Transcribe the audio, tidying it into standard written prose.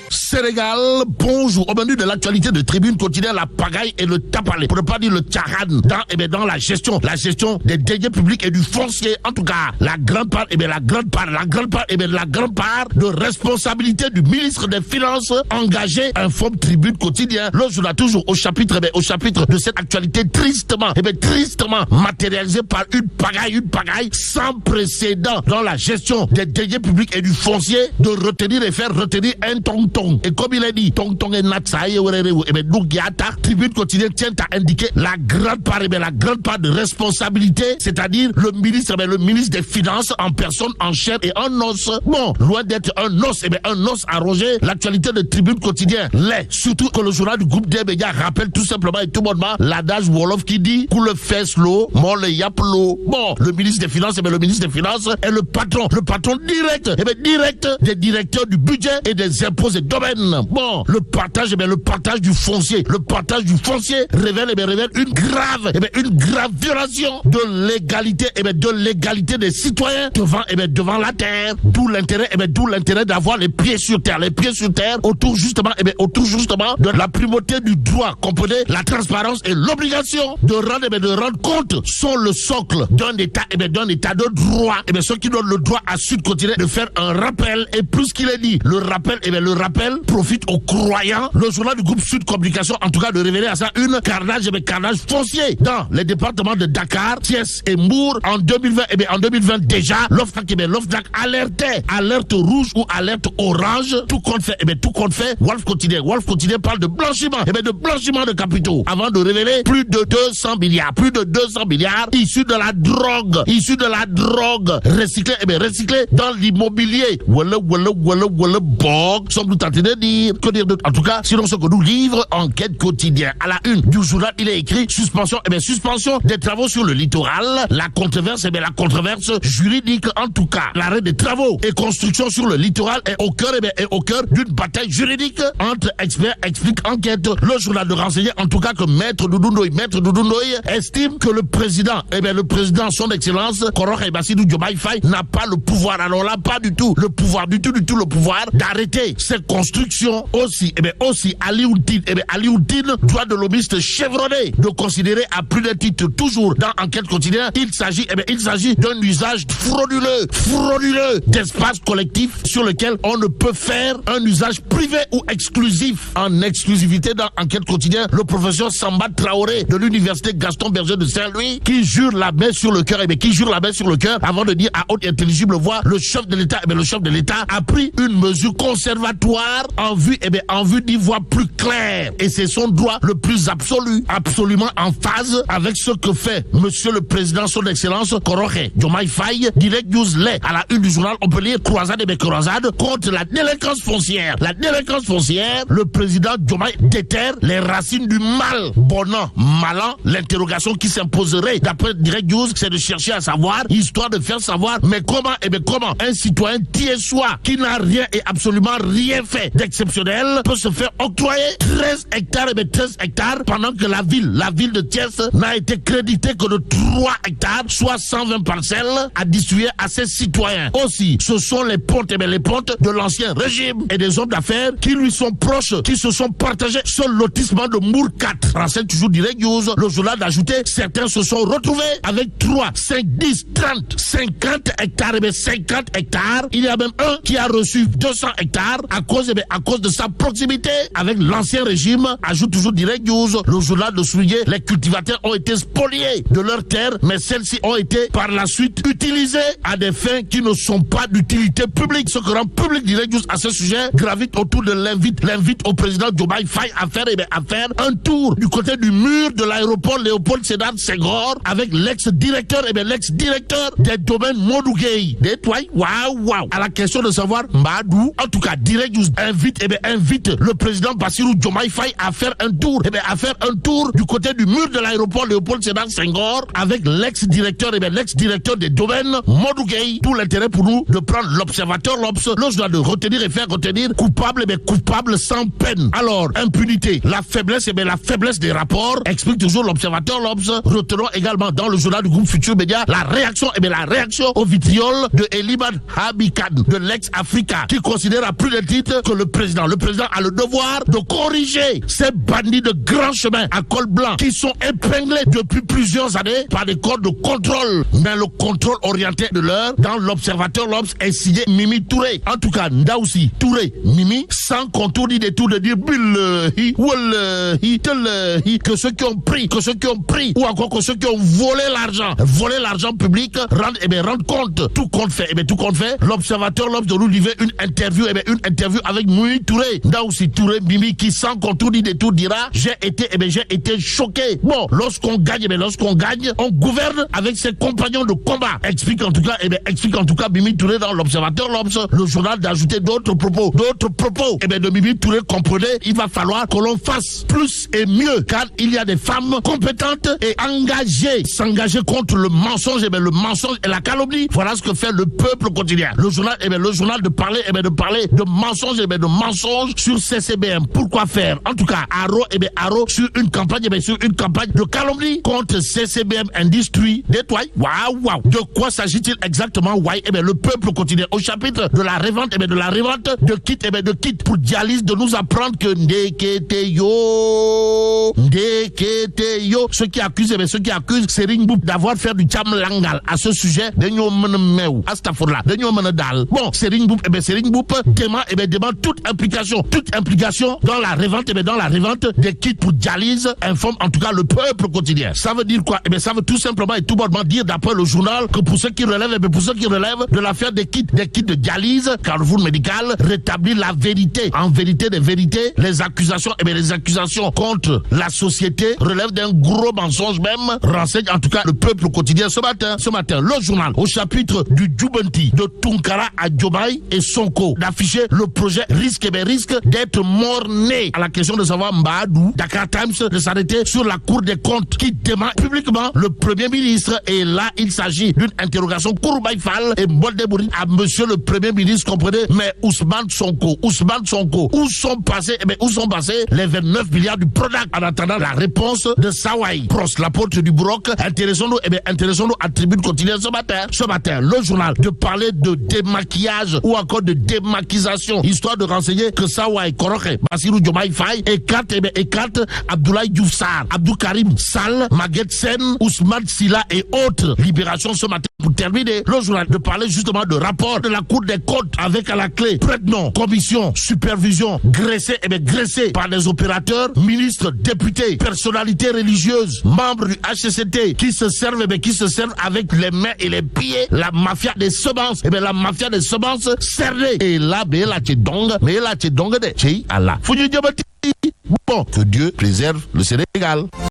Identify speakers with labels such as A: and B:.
A: Sénégal, bonjour. Au menu de l'actualité de Tribune quotidienne, la pagaille et le tapalé, pour ne pas dire le tcharan, dans la gestion des deniers publics et du foncier. En tout cas, la grande part de responsabilité du ministre des Finances engagé, informe Tribune quotidien. Le journal toujours au chapitre de cette actualité tristement matérialisée par une pagaille sans précédent dans la gestion des deniers publics et du foncier, de retenir et faire retenir un tong-tong. Et comme il a dit, tong-tong et natsaï, Tribune quotidienne tient à indiquer la grande part de responsabilité, c'est-à-dire le ministre des Finances en personne, en chair et en os. Bon, loin d'être un os arrogé, l'actualité de Tribune quotidien l'est. Surtout que le journal du groupe des médias rappelle tout simplement et tout bonnement l'adage Wolof qui dit « Pour le fesse l'eau, mon le yap l'eau ». Bon, le ministre des Finances, le ministre des Finances est le patron direct des directeurs du budget et des impôts et domaines. Bon, le partage du foncier révèle une grave violation de l'égalité des citoyens devant la terre. D'où l'intérêt d'avoir les pieds sur terre autour justement de la primauté du droit, comprenez, la transparence et l'obligation de rendre compte sont le socle d'un état de droit. Ceux qui donnent le droit à Sud continuer de faire un rappel, et plus qu'il est dit, le rappel profite aux croyants. Le journal du groupe Sud Communication, en tout cas, de révéler à ça une carnage foncier dans les départements de Dakar, Thiès et Mbour en 2020 déjà. l'OFNAC alertait, alerte rouge ou alerte orange, tout compte fait, Wolf Quotidien parle de blanchiment de capitaux avant de révéler plus de 200 milliards issus de la drogue recyclés dans l'immobilier. Voilà, sommes-nous tentés de dire, en tout cas, sinon ce que nous livre Enquête quotidien. À la une du journal, il est écrit suspension des travaux sur le littoral, la controverse juridique, en tout cas, l'arrêt des travaux et construction sur le littoral est au cœur d'une bataille juridique entre experts, explique Enquête. Le journal de renseigner, en tout cas, que Maître Doudou Ndoye estime que le président, son excellence, Koroche Bassirou Diomaye Faye, n'a pas le pouvoir. Alors là, pas du tout le pouvoir d'arrêter ces constructions. Aussi, Alioudine, droit de l'homiste chevronné, de considérer à plus d'un titre, toujours dans Enquête quotidienne, il s'agit d'un usage frauduleux d'espace collectif sur lequel on ne peut faire un usage privé ou exclusif. En exclusivité dans Enquête quotidienne, le professeur Samba Traoré de l'université Gaston Berger de Saint-Louis, qui jure la main sur le cœur, avant de dire à haute et intelligible voix, le chef de l'État a pris une mesure conservatoire en vue d'y voir plus clair. Et c'est son droit le plus absolument en phase avec ce que fait Monsieur le Président, son Excellence Koroche Diomaye Faye. Direct News l'est. À la une du journal, on peut lire croisade contre la délinquance foncière. Le président Diomaye déterre les racines du mal. Bon an, mal an, l'interrogation qui s'imposerait d'après Direct News, c'est de chercher à savoir, histoire de faire savoir, mais comment un citoyen thiessois qui n'a rien et absolument rien fait d'exceptionnel peut se faire octroyer 13 hectares pendant que la ville de Thiès n'a été créditée que de 3 hectares, soit 120 parcelles à distribuer à ses citoyens. Aussi, ce sont les pontes de l'ancien régime et des hommes d'affaires qui lui sont proches, qui se sont partagés ce lotissement de Mour 4. Renseigne toujours Direct News, le journal d'ajouter, certains se sont retrouvés avec 3, 5, 10, 30, 50 hectares, 50 hectares. Il y a même un qui a reçu 200 hectares à cause de sa proximité avec l'ancien régime. Ajoute toujours Direct News, le journal de souligner, les cultivateurs ont été spoliés de leurs terres, mais celles-ci ont été par la suite utilisées à des fins qui ne sont pas d'utilité publique. Ce que rend public Direct News à ce sujet gravite autour de l'invite au président Diomaye Faye à faire un tour du côté du mur de l'aéroport Léopold Sédar Senghor avec l'ex-directeur des domaines Modou Gueye. Waouh. À la question de savoir Mbadou, en tout cas, Direct News invite le président Bassirou Diomaye Faye à faire un tour, du côté du mur de l'aéroport Léopold Sédar Senghor avec l'ex-directeur des domaines Modou Gueye. Tout l'intérêt pour nous de prendre l'observateur l'Obs, le journal de retenir et faire retenir coupable sans peine. Alors, impunité, la faiblesse des rapports, explique toujours l'observateur l'Obs. Retenons également dans le journal du groupe Futur Média la réaction au vitriol de Eliman Habikad de l'ex-Africa, qui considère à plus d'un titre que le président a le devoir de corriger ces bandits de grand chemin à col blanc qui sont épinglés depuis plusieurs années par des corps de contrôle. Mais le contrôle orienté de l'heure dans l'Observateur l'Obs est signé Mimi Touré. En tout cas, Ndaoussi Touré, Mimi, sans contour ni détour de dire billahi, wallahi, tallahi, que ceux qui ont pris, ou encore que ceux qui ont volé l'argent public rendent compte. Tout compte fait. L'Observateur l'Obs de nous livrer une interview avec Mimi Touré. Ndaoussi Touré, Mimi, qui sans contour ni détour dira j'ai été choqué. Bon, lorsqu'on gagne, on gouverne avec ses compagnons de combat. Explique en tout cas Mimi Touré dans l'Observateur l'Obs, le journal d'ajouter d'autres propos. De Mimi Touré, comprenez, il va falloir que l'on fasse plus et mieux, car il y a des femmes compétentes et engagées, s'engager contre le mensonge, le mensonge et la calomnie. Voilà ce que fait le peuple quotidien. Le journal de parler de mensonges, sur CCBM. Pourquoi faire? En tout cas, Haro sur une campagne de calomnie contre CCBM Industrie. Waouh. De quoi s'agit-il exactement? Le peuple quotidien au chapitre de la revente de kits pour dialyse de nous apprendre que Ndeketeyo, ceux qui accusent Serigne Mboup d'avoir fait du chamlangal à ce sujet, bon, Serigne Mboup demande toute implication dans la revente des kits pour dialyse, informe en tout cas le peuple quotidien. Ça veut dire quoi? Ça veut tout simplement et tout bonnement dire, d'après le journal, que pour ceux qui relèvent de l'affaire des kits de dialyse, Carrefour Médical rétablit la vérité. En vérité des vérités, les accusations contre la société relèvent d'un gros mensonge même, renseigne en tout cas le peuple quotidien ce matin. Le journal, au chapitre du Djoubanti, de Tunkara à Diomaye et Sonko, d'afficher le projet risque d'être mort-né. À la question de savoir Mbadou, Dakar Times de s'arrêter sur la Cour des comptes qui demande publiquement le Premier ministre. Et là, il s'agit d'une interrogation Kourbaïfal et Mbodebouri à monsieur le Premier ministre, comprenez, mais Ousmane Sonko, où sont passés les 29 milliards du Prodac? En attendant la réponse de Sawai Pros, l'apôtre du Broc, intéressons-nous à Tribune quotidienne ce matin, le journal de parler de démaquillage ou encore de démaquisation, histoire de renseigner que Sawai Koroke, Bassirou Diomaye Faye écarte Abdoulaye Diouf Sarr, Abdou Karim Sall, Maguette Sen, Ousmane Silla et autres. Libération ce matin pour terminer, le journal de parler justement de rapport de la Cour des comptes avec à la clé prête-nom, commission, supervision, graissée par des opérateurs, ministres, députés, personnalités religieuses, membres du HCCT qui se servent avec les mains et les pieds, la mafia des semences, cernée. Et là, mais là, tu donges de chez Allah. Bon, que Dieu préserve le Sénégal.